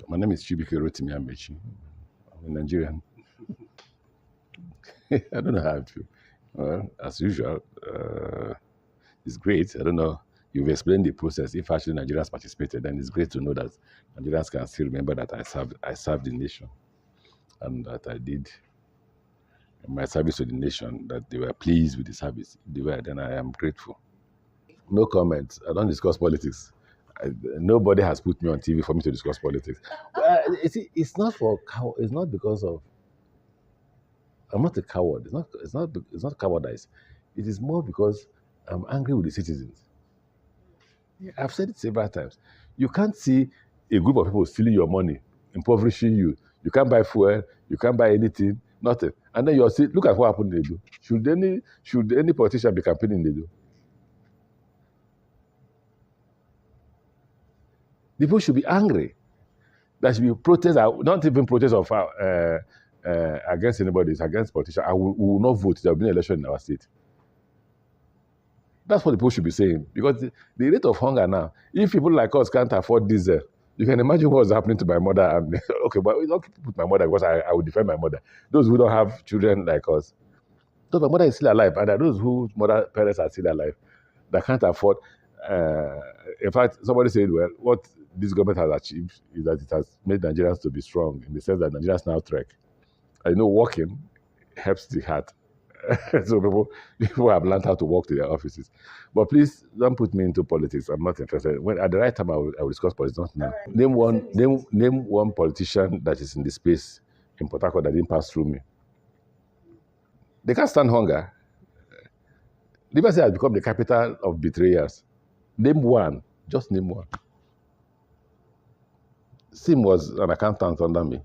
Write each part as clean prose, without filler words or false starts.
My name is Rotimi Amaechi. I'm a Nigerian. I don't know how I feel. Well, as usual, it's great. I don't know. You've explained the process. If actually Nigerians participated, then it's great to know that Nigerians can still remember that I served the nation, and that I did my service to the nation, that they were pleased with the service. They were, then I am grateful. No comments. I don't discuss politics. Nobody has put me on TV for me to discuss politics. It's not for it's not because of I'm not a coward. It's not cowardice. It is more because I'm angry with the citizens. Yeah, I've said it several times. You can't see a group of people stealing your money, impoverishing you. You can't buy fuel. You can't buy anything. Nothing. And then you're still look at what happened in Edo. Should any politician be campaigning in Edo? People should be angry. There should be protests. Not even protests of against anybody. It's against politicians. We will not vote. There will be an election in our state. That's what the people should be saying. Because the rate of hunger now, if people like us can't afford diesel, you can imagine what's happening to my mother. And okay, but it's not put my mother because I will defend my mother. Those who don't have children like us, those my mother is still alive, and there are those whose parents are still alive that can't afford. In fact, somebody said, well, what this government has achieved is that it has made Nigerians to be strong in the sense that Nigerians now trek. I know walking helps the heart. So people have learned how to walk to their offices. But please don't put me into politics. I'm not interested. When at the right time I will discuss politics, not now. Right. Name one politician that is in the space in Port Harcourt that didn't pass through me. They can't stand hunger. Liberty has become the capital of betrayers. Name one. Just name one. Sim was an accountant under me.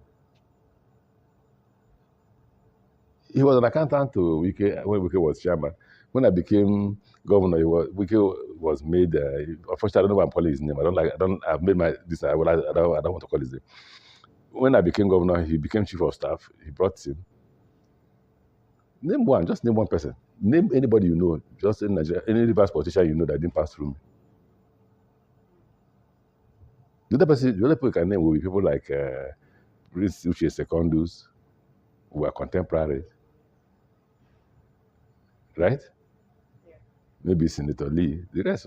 He was an accountant to Wike when Wike was chairman. When I became governor, Wike was made. Unfortunately, I don't know why I'm calling his name. I've made my this. I don't want to call his name. When I became governor, he became chief of staff. He brought him. Name one. Just name one person. Name anybody you know. Just in Nigeria, any reverse politician you know that didn't pass through me. The other people you can name will be people like Prince Uche Secondus, who are contemporaries. Right? Yeah. Maybe Senator Lee. The rest.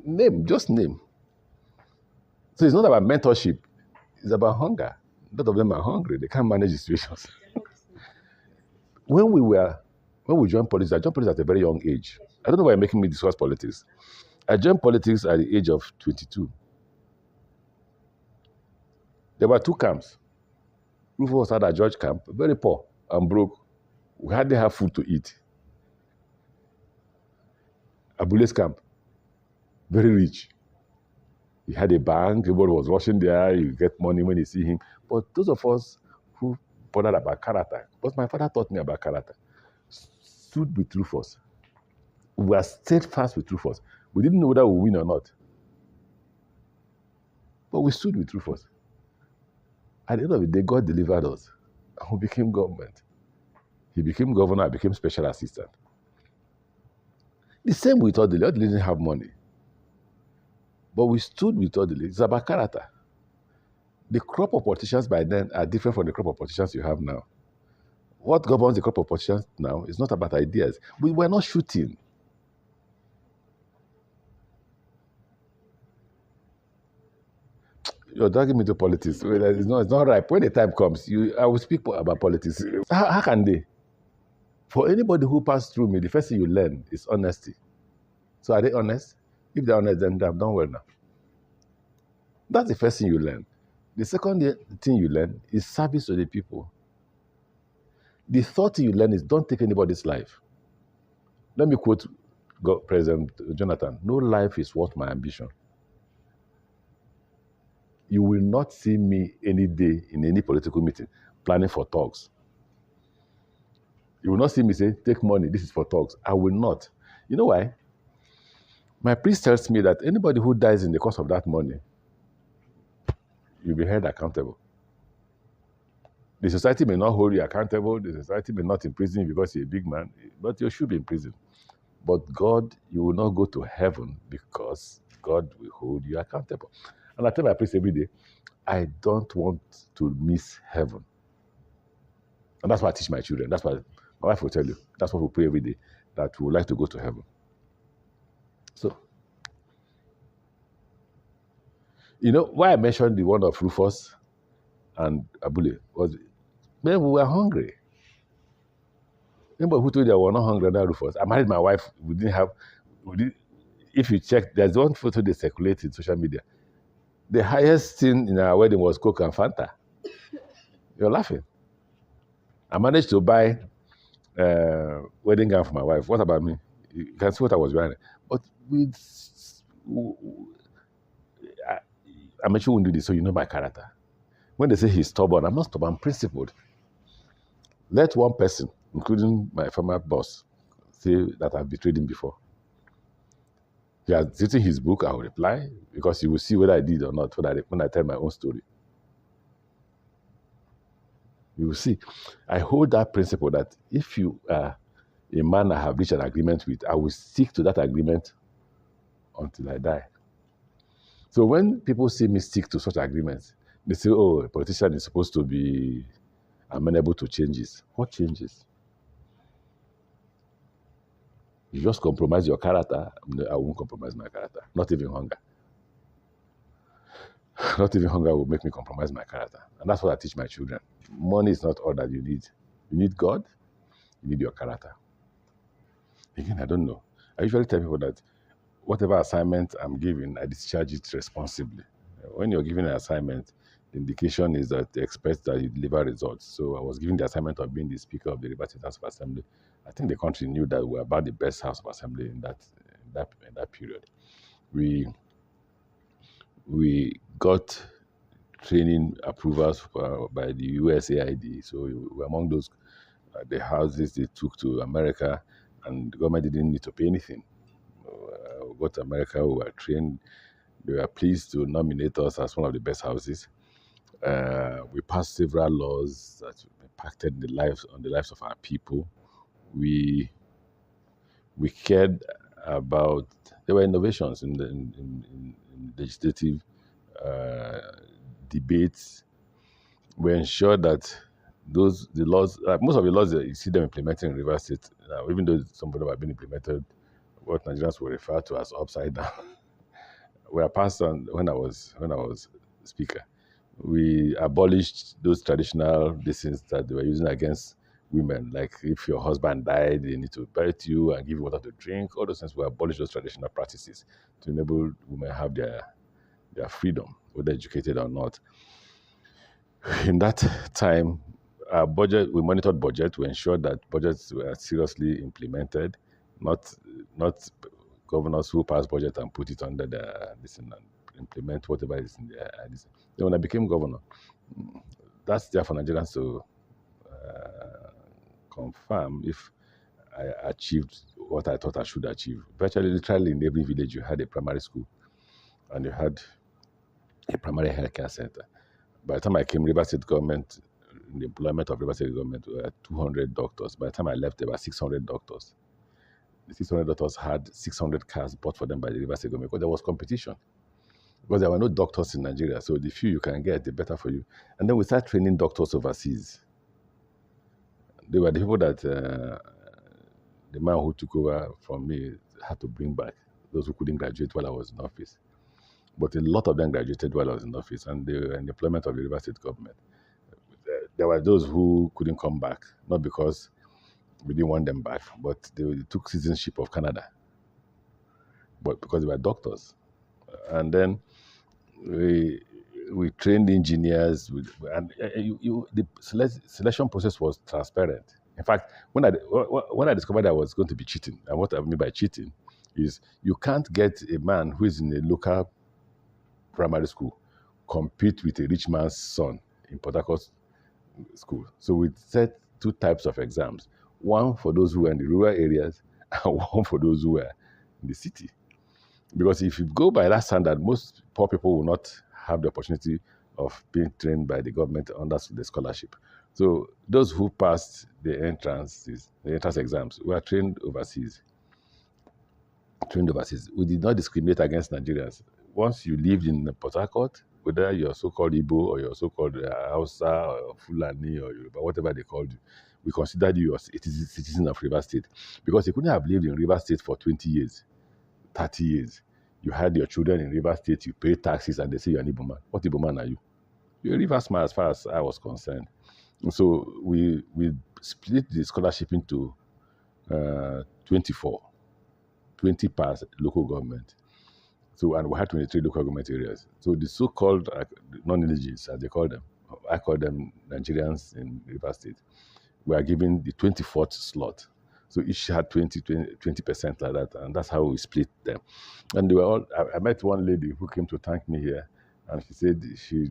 Name, just name. So it's not about mentorship. It's about hunger. A lot of them are hungry. They can't manage the situations. When we joined politics, I joined politics at a very young age. I don't know why you're making me discuss politics. I joined politics at the age of 22. There were two camps. Rufus was at a George camp, very poor and broke. We hardly have food to eat. Abule's camp, very rich. He had a bank, everybody was rushing there, you get money when you see him. But those of us who bothered about character, because my father taught me about character, stood with Rufus. We were steadfast with Rufus. We didn't know whether we win or not. But we stood with Rufus. At the end of the day, God delivered us. And we became government. He became governor, I became special assistant. The same with Odile. Odile didn't have money. But we stood with Odile. It's about character. The crop of politicians by then are different from the crop of politicians you have now. What governs the crop of politicians now is not about ideas. We were not shooting. You're dragging me to politics. It's not right. When the time comes, I will speak about politics. How can they? For anybody who passed through me, the first thing you learn is honesty. So are they honest? If they're honest, then they've done well now. That's the first thing you learn. The second thing you learn is service to the people. The third thing you learn is don't take anybody's life. Let me quote President Jonathan. No life is worth my ambition. You will not see me any day in any political meeting planning for talks. You will not see me say, take money, this is for talks. I will not. You know why? My priest tells me that anybody who dies in the course of that money, you'll be held accountable. The society may not hold you accountable. The society may not imprison you because you're a big man, but you should be in prison. But God, you will not go to heaven because God will hold you accountable. And I tell my priest every day, I don't want to miss heaven. And that's what I teach my children. That's what my wife will tell you. That's what we pray every day, that we would like to go to heaven. So, why I mentioned the one of Rufus and Abule was, man, we were hungry. Remember who told you I was not hungry than Rufus? I married my wife. If you check, there's one photo they circulate in social media. The highest thing in our wedding was Coke and Fanta. You're laughing. I managed to buy wedding gown for my wife. What about me? You can see what I was wearing. But I'm sure won't do this, so you know my character. When they say he's stubborn, I'm not stubborn, I'm principled. Let one person, including my former boss, say that I've betrayed him before. He has written his book, I will reply, because he will see whether I did or not when I tell my own story. You will see. I hold that principle that if you are a man I have reached an agreement with, I will stick to that agreement until I die. So when people see me stick to such agreements, they say, oh, a politician is supposed to be amenable to changes. What changes? You just compromise your character. I won't compromise my character. Not even hunger. Not even hunger will make me compromise my character. And that's what I teach my children. Money is not all that you need. You need God. You need your character. Again, I don't know. I usually tell people that whatever assignment I'm given, I discharge it responsibly. When you're given an assignment, the indication is that they expect that you deliver results. So I was given the assignment of being the Speaker of the River State House of Assembly. I think the country knew that we were about the best House of Assembly in that period. We got training approvals by the USAID. So we were among those the houses they took to America, and the government didn't need to pay anything. We got to America, we were trained. They were pleased to nominate us as one of the best houses. We passed several laws that impacted on the lives of our people. We cared about. There were innovations in legislative debates. We ensured that the laws, most of the laws that you see them implementing in Rivers State, even though some of them have been implemented, what Nigerians will refer to as upside down, were passed on when I was speaker. We abolished those traditional things that they were using against women, like if your husband died, they need to bury you and give you water to drink. All those things, we abolished those traditional practices to enable women have their freedom, whether educated or not. In that time, we monitored budget. We ensured that budgets were seriously implemented, not governors who pass budget and put it under the and implement whatever is in there. Then when I became governor, that's there for Nigerians to confirm if I achieved what I thought I should achieve. Virtually, literally, in every village, you had a primary school and you had a primary healthcare center. By the time I came, Rivers State government, in the employment of Rivers State government, we had 200 doctors. By the time I left, there were 600 doctors. The 600 doctors had 600 cars bought for them by the Rivers State government because there was competition. Because there were no doctors in Nigeria, so the few you can get, the better for you. And then we started training doctors overseas. They were the people that the man who took over from me had to bring back, those who couldn't graduate while I was in office. But a lot of them graduated while I was in office, and they were in the employment of the Rivers State government. There were those who couldn't come back, not because we didn't want them back, but they took citizenship of Canada, but because they were doctors. And then we trained engineers, and the selection process was transparent. In fact, when I discovered I was going to be cheating, and what I mean by cheating is you can't get a man who is in a local primary school compete with a rich man's son in Port Harcourt school. So we set two types of exams, one for those who were in the rural areas and one for those who were in the city. Because if you go by that standard, most poor people will not have the opportunity of being trained by the government under the scholarship. So those who passed the entrance exams were trained overseas. trained overseas. We did not discriminate against Nigerians. Once you lived in Port Harcourt, whether you're so-called Igbo or you're so-called Hausa or Fulani or Yoruba, whatever they called you, we considered you as a citizen of River State. Because you couldn't have lived in River State for 20 years, 30 years. You had your children in River State, you pay taxes, and they say you're an Igbo man. What Igbo man are you? You're a Rivers man as far as I was concerned. And so we split the scholarship into 24, 20 per local government. So, and we had 23 local government areas. So the so-called non-eligibles, as they call them, I call them Nigerians in River State, we are given the 24th slot. So each had 20% like that, and that's how we split them. And they were all. I met one lady who came to thank me here, and she said she's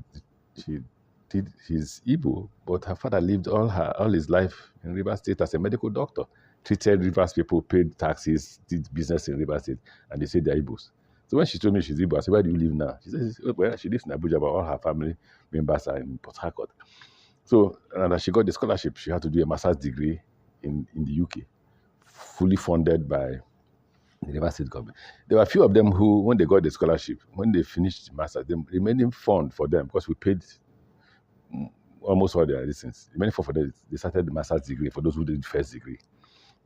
Igbo, but her father lived all his life in River State as a medical doctor, treated Rivers people, paid taxes, did business in River State, and they said they're Igbos. So when she told me she's Igbo, I said, "Where do you live now?" She says, "Well, she lives in Abuja, but all her family members are in Port Harcourt." So, and as she got the scholarship, she had to do a master's degree in the UK, fully funded by the River State government. There were a few of them who, when they got the scholarship, when they finished the master's, the remaining fund for them, because we paid almost all their license, the remaining fund for them, they started the master's degree for those who did the first degree.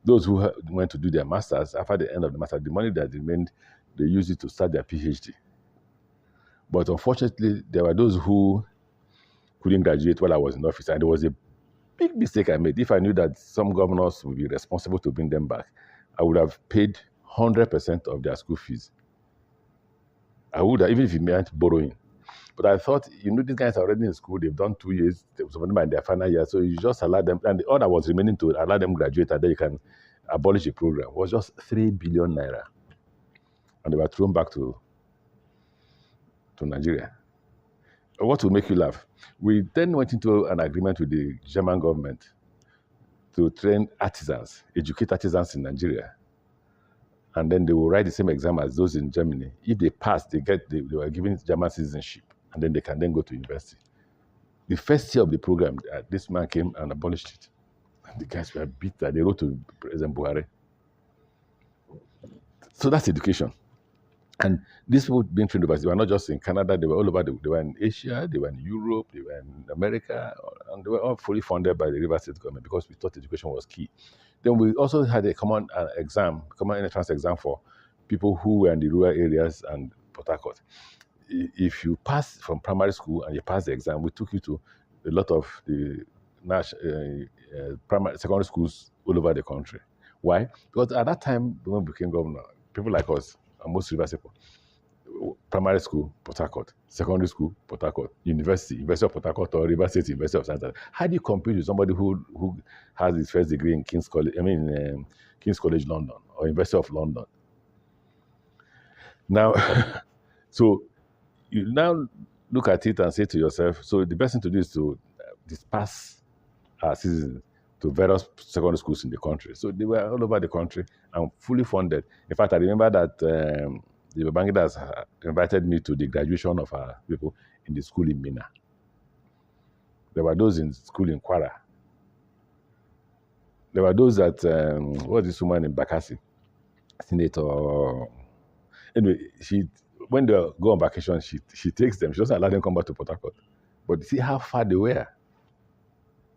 Those who went to do their masters, after the end of the master, the money that remained, they used it to start their PhD. But unfortunately, there were those who couldn't graduate while I was in office, and there was a big mistake I made. If I knew that some governors would be responsible to bring them back, I would have paid 100% of their school fees. I would have, even if it meant borrowing. But I thought, these guys are already in school, they've done 2 years, some of them are in their final year, so you just allow them, and all that was remaining to allow them graduate, and then you can abolish the program, was just 3 billion naira. And they were thrown back to Nigeria. What will make you laugh? We then went into an agreement with the German government to train artisans, educate artisans in Nigeria. And then they will write the same exam as those in Germany. If they pass, they were given German citizenship, and then they can then go to university. The first year of the program, this man came and abolished it. And the guys were bitter. They wrote to President Buhari. So that's education. And these people being trained overseas, they were not just in Canada, they were all over. They were in Asia, they were in Europe, they were in America, and they were all fully funded by the River State government because we thought education was key. Then we also had a common entrance exam for people who were in the rural areas and Port Harcourt. If you pass from primary school and you pass the exam, we took you to a lot of the secondary schools all over the country. Why? Because at that time, when we became governor, people like us, and most Rivers people, primary school, Port Harcourt, secondary school, Port Harcourt, University of Port Harcourt, or River State University of Science. How do you compete with somebody who has his first degree in King's College, King's College London, or University of London? Now, so you now look at it and say to yourself, so the best thing to do is to disperse our citizens to various secondary schools in the country. So they were all over the country and fully funded. In fact, I remember that the Babangidas invited me to the graduation of our people in the school in Mina. There were those in school in Kwara. There were those that, what was this woman in Bakassi? Senator. Anyway, when they go on vacation, she takes them. She doesn't allow them to come back to Port Harcourt. But see how far they were.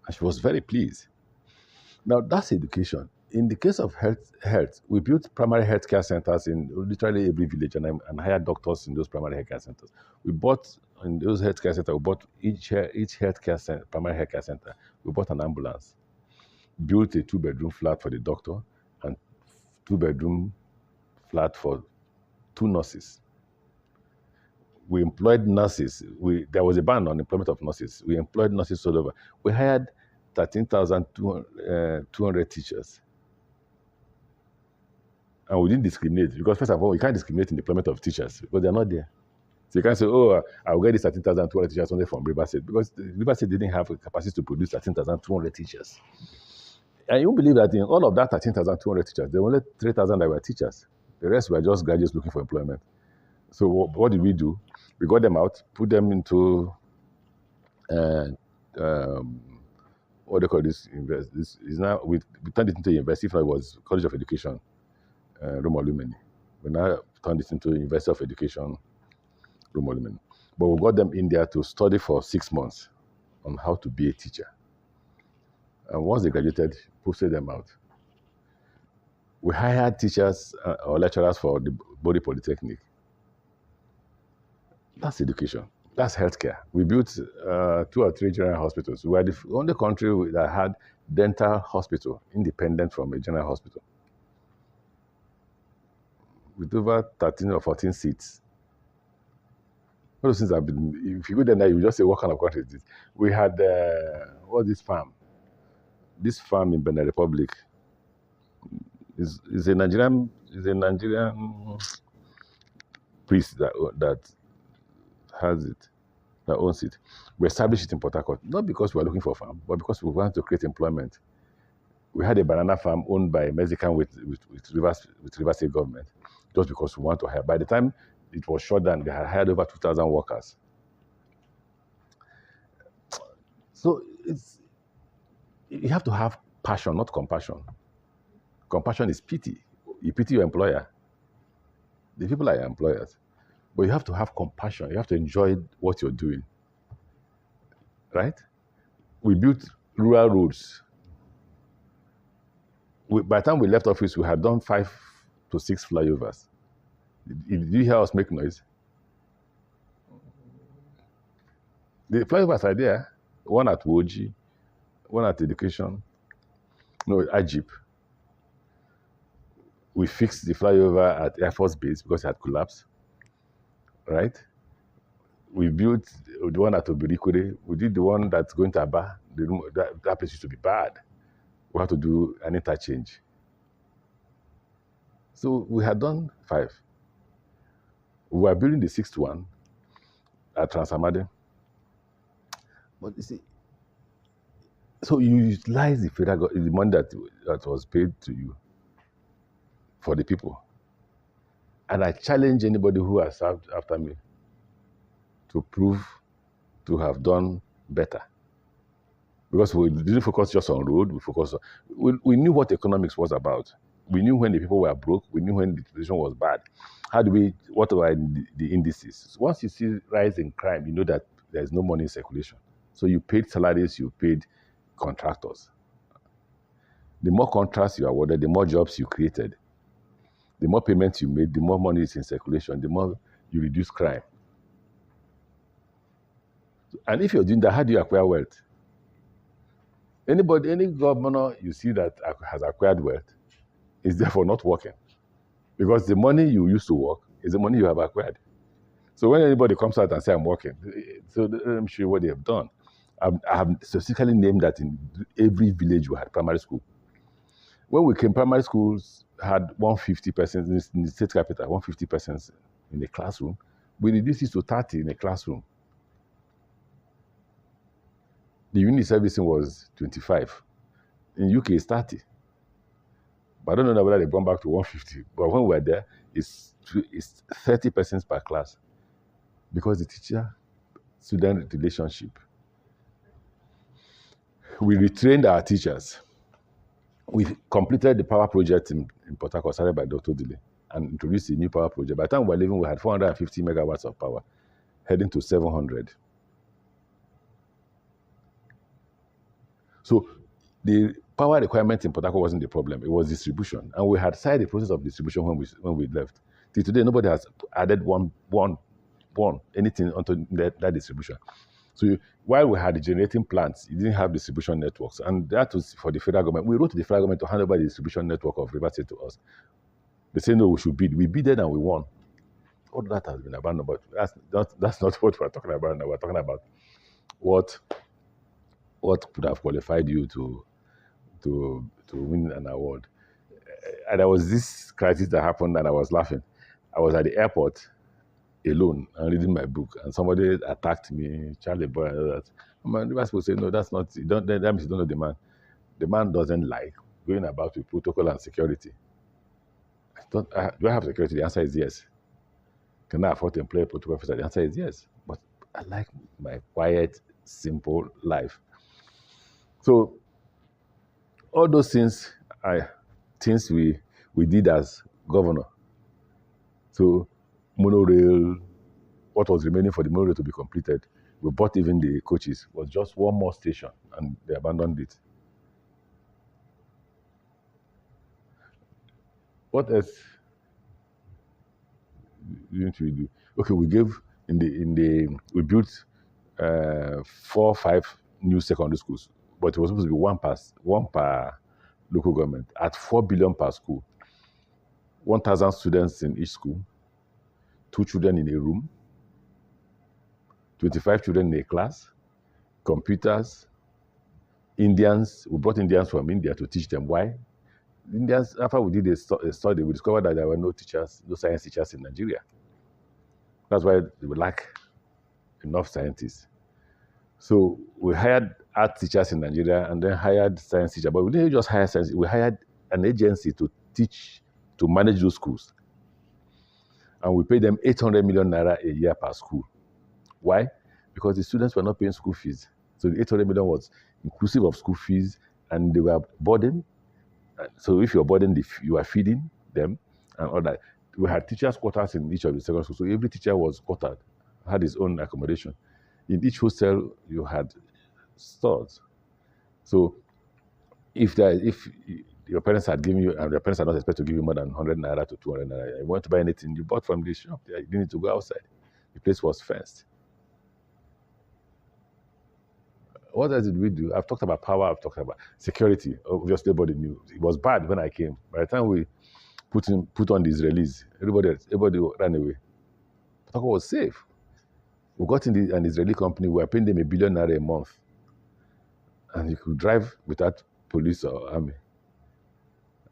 And she was very pleased. Now, that's education. In the case of health, we built primary health care centers in literally every village and hired doctors in those primary health care centers. We bought, in those health care centers, we bought each health care center, primary health care center, we bought an ambulance, built a 2-bedroom flat for the doctor, and 2-bedroom flat for 2 nurses. We employed nurses. There was a ban on employment of nurses. We employed nurses all over. We hired 13,200 teachers. And we didn't discriminate because, first of all, you can't discriminate in the employment of teachers because they're not there. So you can't say, oh, I'll get these 13,200 teachers only from River State because River State didn't have the capacity to produce 13,200 teachers. And you believe that in all of that 13,200 teachers, there were only 3,000 that were teachers. The rest were just graduates looking for employment. So what did we do? We got them out, put them into what they call this? This is now we turned it into a university. If I was College of Education, Roma Lumeni. We now turned it into University of Education role modeling. But we got them in there to study for 6 months on how to be a teacher. And once they graduated, posted them out. We hired teachers or lecturers for the Body Polytechnic. That's education. That's healthcare. We built 2 or 3 general hospitals. We were the only country that had dental hospital independent from a general hospital, with over 13 or 14 seats. All those things have been, if you go there now, you just say, what kind of country is this? We had, what's this farm? This farm in Benin Republic is a Nigerian priest that has it, that owns it. We established it in Port Harcourt, not because we were looking for a farm, but because we wanted to create employment. We had a banana farm owned by a Mexican with Rivers State government, just because we want to hire. By the time it was shut down, they had hired over 2,000 workers. So you have to have passion, not compassion. Compassion is pity. You pity your employer. The people are your employers. But you have to have compassion. You have to enjoy what you're doing. Right? We built rural roads. By the time we left office, we had done 5 to 6 flyovers. Did you hear us make noise? The flyovers are there. One at Woji, one at Education, no, Hardship. We fixed the flyover at Air Force Base because it had collapsed. Right? We built the one at Obirikure. We did the one that's going to Aba. That place used to be bad. We had to do an interchange. So we had done 5. We were building the 6th one at Transamade. But you see, so you utilize the money that was paid to you for the people. And I challenge anybody who has served after me to prove to have done better. Because we didn't focus just on road, we knew what economics was about. We knew when the people were broke, we knew when the situation was bad. What were the indices? Once you see rise in crime, you know that there's no money in circulation. So you paid salaries, you paid contractors. The more contracts you awarded, the more jobs you created. The more payments you made, the more money is in circulation, the more you reduce crime. And if you're doing that, how do you acquire wealth? Any governor you see that has acquired wealth is therefore not working. Because the money you used to work is the money you have acquired. So when anybody comes out and says, I'm working, so let me show you what they have done. I have specifically named that in every village we had primary school. When we came, primary schools had 150 persons in the state capital, 150 persons in the classroom. We reduced it to 30 in a classroom. The unit servicing was 25. In UK, it's 30. But I don't know whether they've gone back to 150. But when we were there, it's 30 persons per class. Because the teacher-student relationship. We retrained our teachers. We completed the power project in Port Harcourt, started by Dr. Dile, and introduced a new power project. By the time we were leaving, we had 450 megawatts of power, heading to 700. So the power requirement in Port Harcourt wasn't the problem, it was distribution. And we had started the process of distribution when we left. Till today, nobody has added one anything onto that distribution. So while we had the generating plants, you didn't have distribution networks. And that was for the federal government. We wrote to the federal government to hand over the distribution network of Rivers State to us. They said, no, we should bid. We bidded and we won. All that has been abandoned, but that's not what we're talking about now. We're talking about what could have qualified you to win an award. And there was this crisis that happened and I was laughing. I was at the airport alone and reading my book, and somebody attacked me, Charlie Boy, and all that. My neighbors would say, no, that's not, that means you don't know the man. The man doesn't like going about with protocol and security. Do I have security? The answer is yes. Can I afford to employ a protocol officer? The answer is yes. But I like my quiet, simple life. So all those things we did as governor. So monorail, what was remaining for the monorail to be completed, we bought even the coaches. It was just one more station, and they abandoned it. What else didn't we do? Okay, we gave we built 4 or 5 new secondary schools, but it was supposed to be one per local government at 4 billion per school. 1,000 students in each school, 2 children in a room, 25 children in a class, computers, Indians. We brought Indians from India to teach them why. Indians, after we did a study, we discovered that there were no teachers, no science teachers in Nigeria. That's why we lack enough scientists. So we hired art teachers in Nigeria and then hired science teachers. But we didn't just hire science, we hired an agency to teach, to manage those schools. And we paid them 800 million naira a year per school. Why? Because the students were not paying school fees. So the 800 million was inclusive of school fees, and they were burdened. So if you're burdened, you are feeding them and all that. We had teachers' quarters in each of the secondary schools. So every teacher was quartered, had his own accommodation. In each hostel, you had stores. So if your parents had given you, and your parents are not expected to give you more than 100 naira to 200 naira, you want to buy anything, you bought from the shop. You didn't need to go outside. The place was fenced. What else did we do? I've talked about power. I've talked about security. Obviously, everybody knew it was bad when I came. By the time we put on the Israelis, everybody ran away. Port was safe. We got in an Israeli company. We were paying them $1 billion a month, and you could drive without police or army.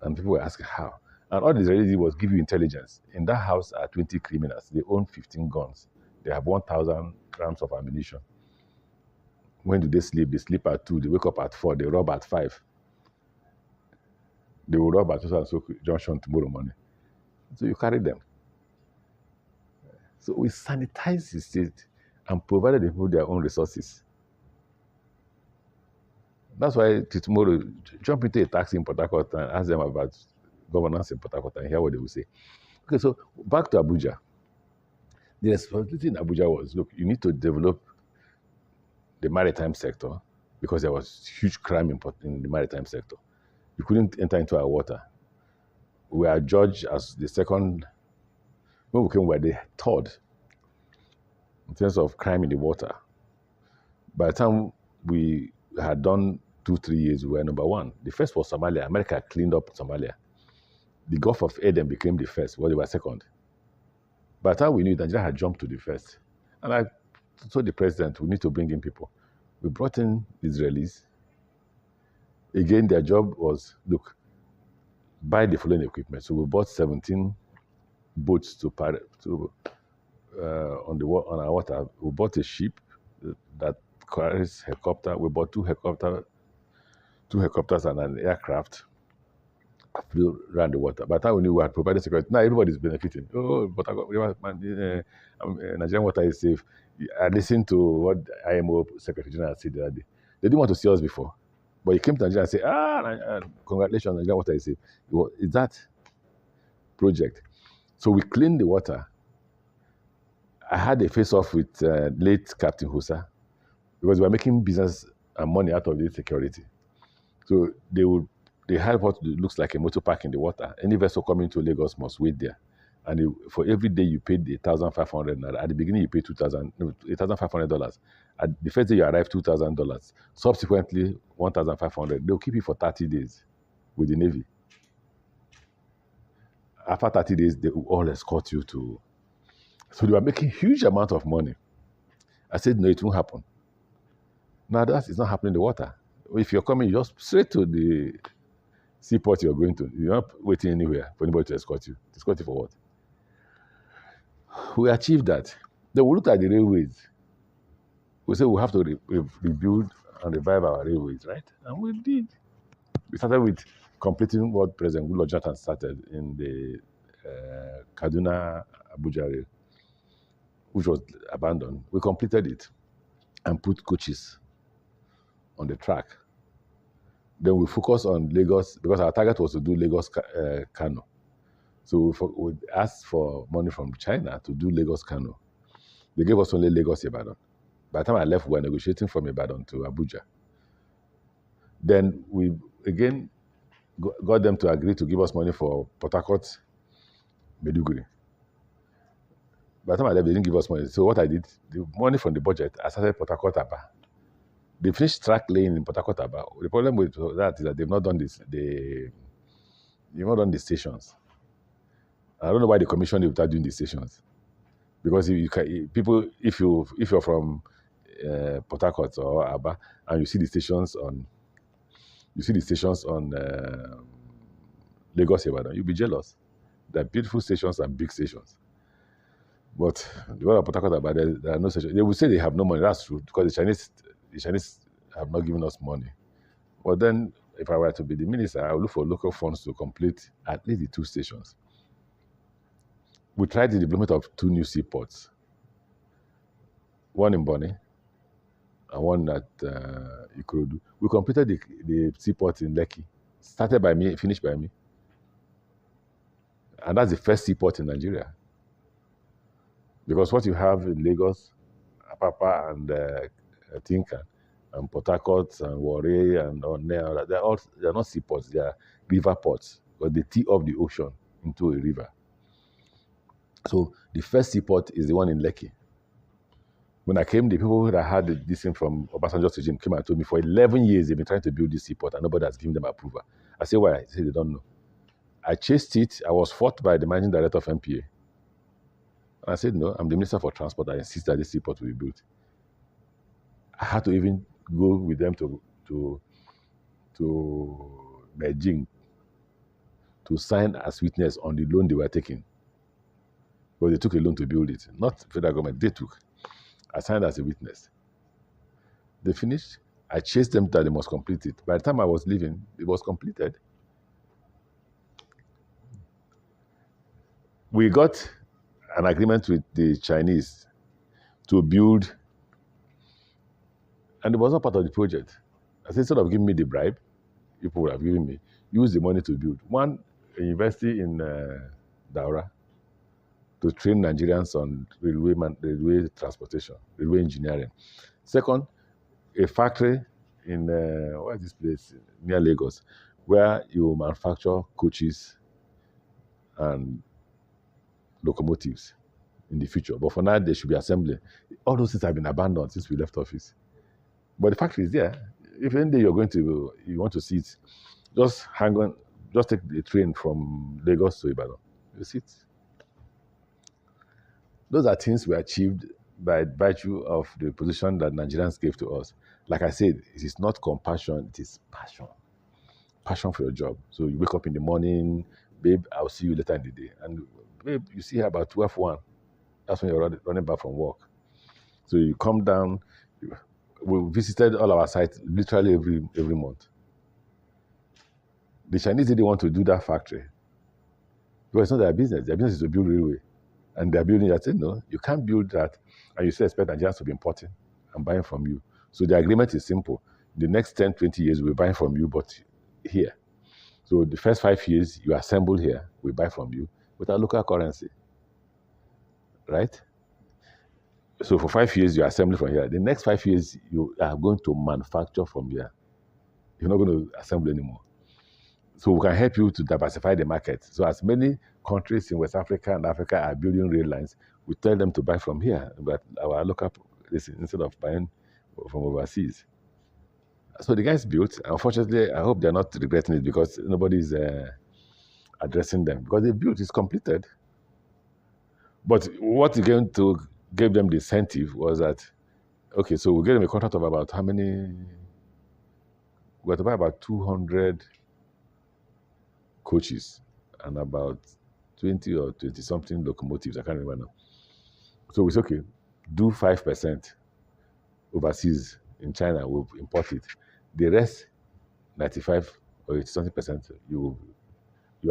And people were asking how. And all the Israelis did was give you intelligence. In that house are 20 criminals. They own 15 guns. They have 1,000 rounds of ammunition. When do they sleep? They sleep at 2. They wake up at 4. They rob at 5. They will rob at so junction tomorrow morning. So you carry them. So we sanitized the state and provided the people their own resources. That's why tomorrow, jump into a taxi in Port Harcourt and ask them about governance in Port Harcourt and hear what they will say. Okay, so back to Abuja. The responsibility in Abuja was, look, you need to develop the maritime sector because there was huge crime in the maritime sector. You couldn't enter into our water. We are judged as the second, when we came, we were the third in terms of crime in the water. By the time we had done 2-3 years, we were number 1. The first was Somalia. America cleaned up Somalia. The Gulf of Aden became the first, well, they were second. By the time we knew, Nigeria had jumped to the first. And I told the president, we need to bring in people. We brought in Israelis. Again, their job was, look, buy the following equipment. So we bought 17 boats on our water. We bought a ship that carries helicopter. We bought two helicopters and an aircraft. Flew around the water. By the time we knew we had provided security, now everybody's benefiting. Oh, but Nigerian water is safe. I listened to what IMO Secretary General said the other day. They didn't want to see us before, but he came to Nigeria and said, congratulations, Nigerian water is safe. It's that project. So we cleaned the water. I had a face-off with late Captain Husa because we were making business and money out of the security. So they have what looks like a motor park in the water. Any vessel coming to Lagos must wait there. And for every day you paid 1,500 naira. At the beginning you paid $8,500. At the first day you arrive, $2,000. Subsequently, 1,500. They'll keep you for 30 days with the Navy. After 30 days, they will all escort you to. So they were making huge amount of money. I said, no, it won't happen. Now that is not happening in the water. If you're coming, you just straight to the seaport you're going to. You're not waiting anywhere for anybody to escort you. To escort you for what? We achieved that. Then we looked at the railways. We said we have to rebuild and revive our railways, right? And we did. We started with completing what President Goodluck Jonathan started in the Kaduna-Abuja rail, which was abandoned. We completed it and put coaches on the track. Then we focused on Lagos because our target was to do Lagos-Kano. So we asked for money from China to do Lagos Kano. They gave us only Lagos Ibadan. By the time I left, we were negotiating from Ibadan to Abuja. Then we again got them to agree to give us money for Port Harcourt, Meduguri. By the time I left, they didn't give us money. So what I did, the money from the budget, I started Port Harcourt Aba. They finished track laying in Port Harcourt Aba. The problem with that is that they've not done this. They've not done the stations. I don't know why they commissioned it without doing the stations. Because if you can, people, if you're from Port Harcourt or Aba and you see the stations on Lagos Ibadan, you'll be jealous. They're beautiful stations and big stations. But the one of Port Harcourt Aba, there are no stations. They will say they have no money. That's true because the Chinese have not given us money. But then, if I were to be the minister, I would look for local funds to complete at least the 2 stations. We tried the development of 2 new seaports, one in Bonny and one at Ikorodu. We completed the seaport in Lekki, started by me, finished by me. And that's the first seaport in Nigeria. Because what you have in Lagos, Apapa and Tinkan, and Port Harcourt and Warri and Onne, they're not seaports, they are river ports, but they tee up the ocean into a river. So the first seaport is the one in Lekki. When I came, the people that had this thing from Obasanjo's regime came and told me for 11 years they've been trying to build this seaport and nobody has given them approval. I said, why? They said they don't know. I chased it. I was fought by the managing director of MPA. And I said, no, I'm the Minister for Transport. I insist that this seaport will be built. I had to even go with them to Beijing to sign as witness on the loan they were taking. But they took a loan to build it. Not the federal government, they took. I signed as a witness. They finished. I chased them that they must complete it. By the time I was leaving, it was completed. We got an agreement with the Chinese to build, and it was not part of the project. I said, instead of giving me the bribe, people would have given me, use the money to build. One, a university in Daura to train Nigerians on railway transportation, railway engineering. Second, a factory in, what is this place, near Lagos, where you manufacture coaches and locomotives in the future. But for now, they should be assembling. All those things have been abandoned since we left office. But the factory is there. If any day you want to see it, just hang on, just take the train from Lagos to Ibadan. You see it. Those are things we achieved by virtue of the position that Nigerians gave to us. Like I said, it is not compassion, it is passion. Passion for your job. So you wake up in the morning, babe, I'll see you later in the day. And babe, you see her about 12:01. That's when you're running back from work. So you come down. We visited all our sites literally every month. The Chinese didn't want to do that factory because it's not their business. Their business is to build railway. And they're building that. I said, no, you can't build that. And you still expect Nigerians to be importing and buying from you. So the agreement is simple. The next 10, 20 years, we're buying from you, but here. So the first 5 years, you assemble here, we buy from you with our local currency. Right? So for 5 years, you're assembling from here. The next 5 years, you are going to manufacture from here. You're not going to assemble anymore. So we can help you to diversify the market. So as many countries in West Africa and Africa are building rail lines, we tell them to buy from here, but our local, instead of buying from overseas. So the guys built. Unfortunately, I hope they're not regretting it because nobody's addressing them. Because they built, it's completed. But what again to give them the incentive was that, okay, so we gave them a contract of about how many? We had to buy about 200 coaches and about 20 or 20 something locomotives. I can't remember now. So we said, okay, do 5% overseas in China, we'll import it. The rest, 95 or 80 something percent, you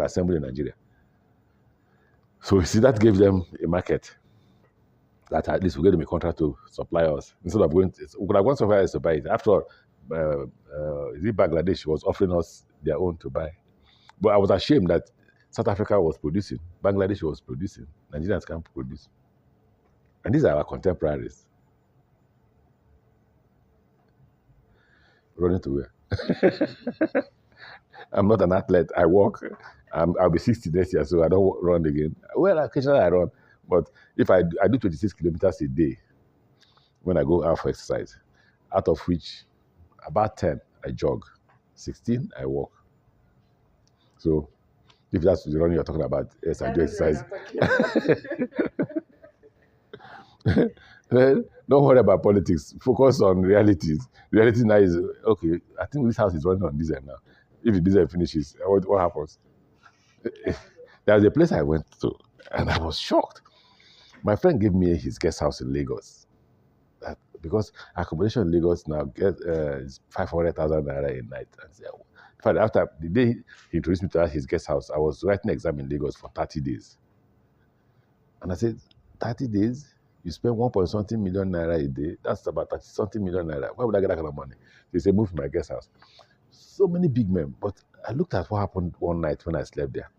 assemble in Nigeria. So you see, that gave them a market that at least we gave them a contract to supply us. Instead of going, we could have gone somewhere else to buy it. After all, Bangladesh was offering us their own to buy. But I was ashamed that South Africa was producing, Bangladesh was producing, Nigerians can't produce. And these are our contemporaries. Running to where? I'm not an athlete. I walk. I'll be 60 next year, so I don't run again. Well, occasionally I run, but if I do 26 kilometers a day when I go out for exercise, out of which about 10 I jog, 16 I walk. So if that's the running you're talking about, yes, I do exercise. Don't worry about politics. Focus on realities. Reality now is, okay, I think this house is running on diesel now. If the diesel finishes, what happens? There was a place I went to, and I was shocked. My friend gave me his guest house in Lagos. Because accommodation in Lagos now is 500,000 naira a night. And in fact, after the day he introduced me to his guest house, I was writing an exam in Lagos for 30 days. And I said, 30 days? You spend 1.something million naira a day? That's about 30-something million naira. Where would I get that kind of money? They said, move to my guest house. So many big men. But I looked at what happened one night when I slept there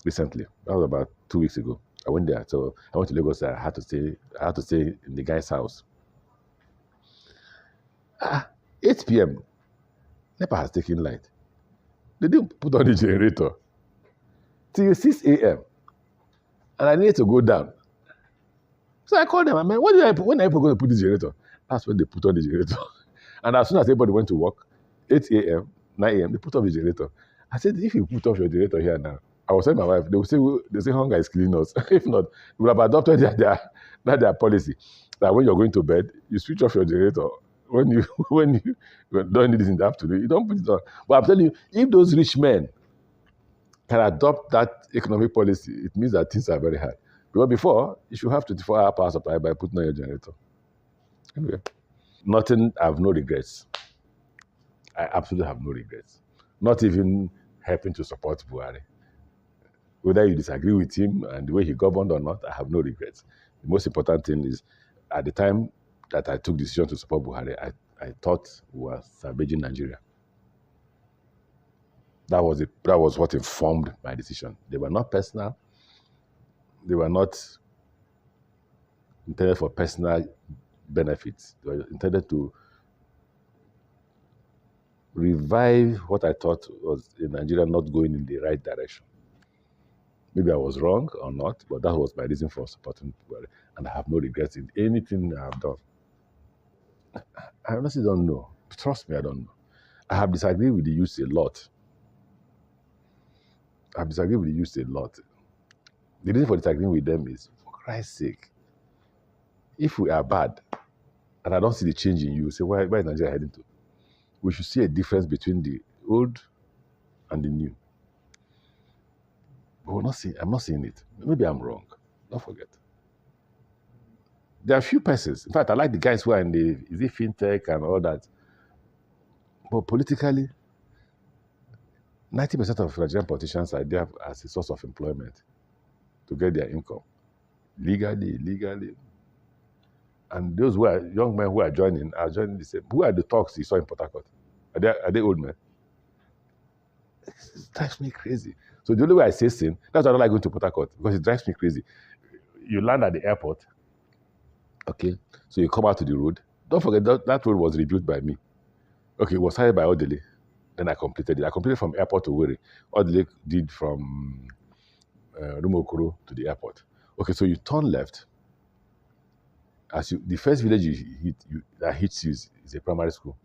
recently. That was about 2 weeks ago. I went there. So I went to Lagos. I had to stay in the guy's house. 8 p.m. NEPA has taken light. They didn't put on the generator till 6 a.m. And I needed to go down. So I called them. I mean, when are you going to put the generator? That's when they put on the generator. And as soon as everybody went to work, 8 a.m., 9 a.m., they put off the generator. I said, if you put off your generator here now, I was telling my wife, they say hunger is killing us. If not, we have adopted their policy that when you're going to bed, you switch off your generator. When you don't need it in the afternoon, you don't put it on. But I'm telling you, if those rich men can adopt that economic policy, it means that things are very hard. Because before, you should have 24-hour power supply by putting on your generator. Anyway, I have no regrets. I absolutely have no regrets. Not even helping to support Buhari. Whether you disagree with him and the way he governed or not, I have no regrets. The most important thing is, at the time that I took the decision to support Buhari, I thought we were salvaging Nigeria. That was what informed my decision. They were not personal. They were not intended for personal benefits. They were intended to revive what I thought was in Nigeria not going in the right direction. Maybe I was wrong or not, but that was my reason for supporting Buhari. And I have no regrets in anything I have done. I honestly don't know. Trust me, I don't know. I have disagreed with the youth a lot. The reason for disagreeing with them is, for Christ's sake, if we are bad, and I don't see the change in you, say, where is Nigeria heading to? We should see a difference between the old and the new. But I'm not seeing it. Maybe I'm wrong. Don't forget. There are a few persons. In fact, I like the guys who are in the fintech and all that. But politically, 90% of Nigerian politicians are there as a source of employment to get their income. Legally, illegally. And those young men who are joining the same. Who are the talks you saw in Port Harcourt? Are they old men? It drives me crazy. So the only way I say sin, that's why I don't like going to Port Harcourt, because it drives me crazy. You land at the airport, okay, so you come out to the road. Don't forget that road was rebuilt by me. Okay, it was hired by Odele. Then I completed it. I completed from airport to Owerri. Odele did from Rumokoro to the airport. Okay, so you turn left. The first village that hits you is a primary school.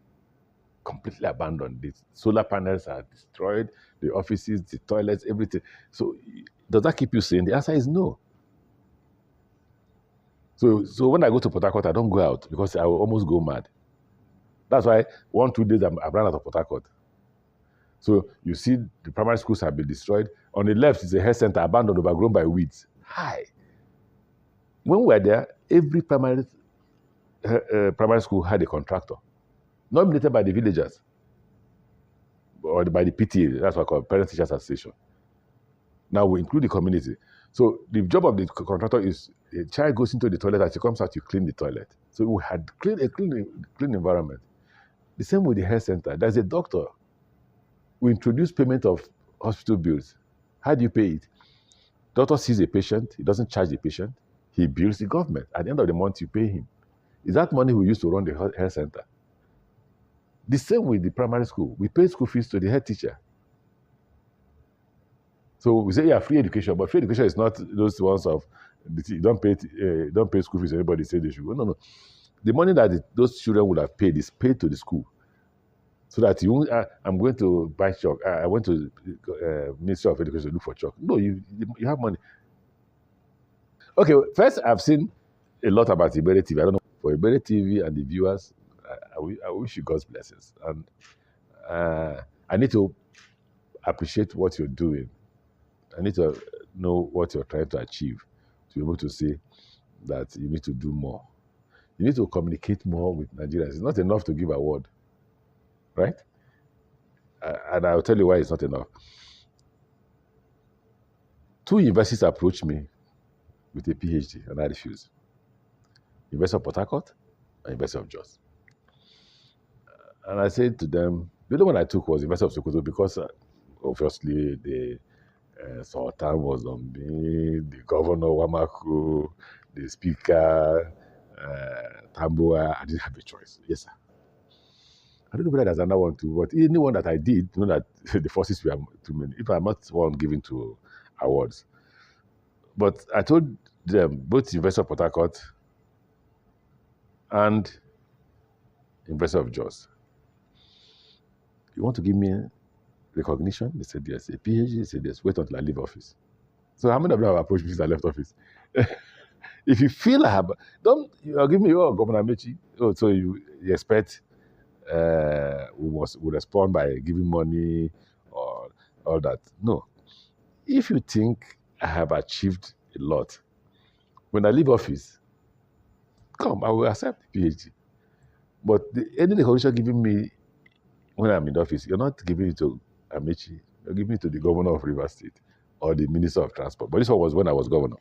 Completely abandoned. The solar panels are destroyed, the offices, the toilets, everything. So does that keep you sane? The answer is no. So when I go to Port Harcourt, I don't go out because I will almost go mad. That's why 1-2 days I ran out of Port Harcourt. So you see the primary schools have been destroyed. On the left is a health center abandoned, overgrown by weeds. Hi. When we were there, every primary school had a contractor, nominated by the villagers or by the PTA. That's what I call Parent Teachers Association. Now we include the community. So the job of the contractor is a child goes into the toilet, as he comes out, you clean the toilet. So we had a clean environment. The same with the health center. There's a doctor. We introduced payment of hospital bills. How do you pay it? Doctor sees a patient, he doesn't charge the patient, he bills the government. At the end of the month, you pay him. Is that money we use to run the health center? The same with the primary school. We pay school fees to the head teacher. So we say, yeah, free education, but free education is not those ones of you don't pay school fees. Everybody say they should go. No, no. The money that those children would have paid is paid to the school, so that I'm going to buy chalk. I went to Ministry of Education to look for chalk. No, you have money. Okay, first I've seen a lot about Iberi TV. I don't know for Iberi TV and the viewers. I wish you God's blessings, and I need to appreciate what you're doing. I need to know what you're trying to achieve to be able to say that you need to do more. You need to communicate more with Nigerians. It's not enough to give a word, right? And I'll tell you why it's not enough. 2 universities approached me with a PhD, and I refused. University of Port Harcourt and University of Jos. And I said to them, the other one I took was University of Sokoto because obviously the Sultan was on me, the governor Wamaku, the speaker, Tambua. I didn't have a choice. Yes, sir. I don't know whether there's another one too, but anyone that I did, you know that the forces were too many. If I'm not one given to awards. But I told them, both University of Port Harcourt and University of Jos, you want to give me recognition? They said yes. A PhD? They said yes. Wait until I leave office. So how many of them have approached me since I left office? If you feel I have, don't give me, Governor Amaechi. Oh, so you expect we respond by giving money or all that. No. If you think I have achieved a lot, when I leave office, come, I will accept the PhD. But any recognition given me when I'm in the office, you're not giving it to Amaechi, you're giving it to the governor of Rivers State or the minister of transport. But this one was when I was governor.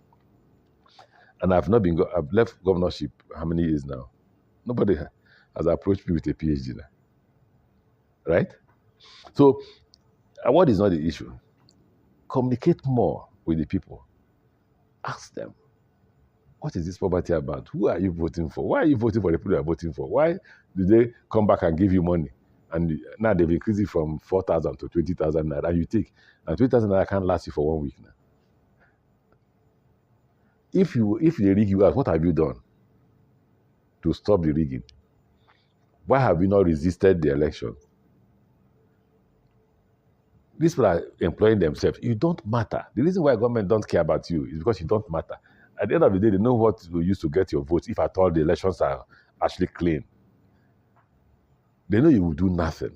And I've left governorship how many years now? Nobody has approached me with a PhD now. Right? So, award is not the issue. Communicate more with the people. Ask them, what is this poverty about? Who are you voting for? Why are you voting for the people you are voting for? Why do they come back and give you money? And now they've increased it from 4,000 to 20,000 naira, and you take. And 20,000 naira can't last you for 1 week now. If they rig you out, what have you done to stop the rigging? Why have you not resisted the election? These people are employing themselves. You don't matter. The reason why government don't care about you is because you don't matter. At the end of the day, they know what you use to get your votes if at all the elections are actually clean. They know you will do nothing.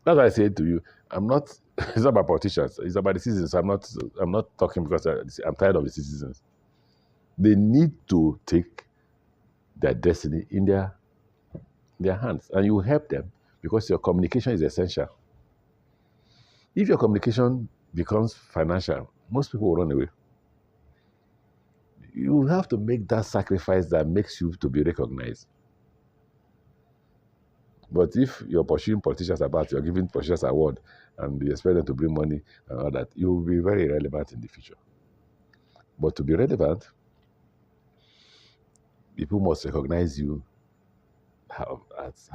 That's why I said to you, it's not about politicians, it's about the citizens. I'm not talking because I'm tired of the citizens. They need to take their destiny in their hands, and you help them because your communication is essential. If your communication becomes financial, most people will run away. You have to make that sacrifice that makes you to be recognized. But if you're pursuing politicians about, you're giving politicians award and you expect them to bring money and all that, you will be very irrelevant in the future. But to be relevant, people must recognize you as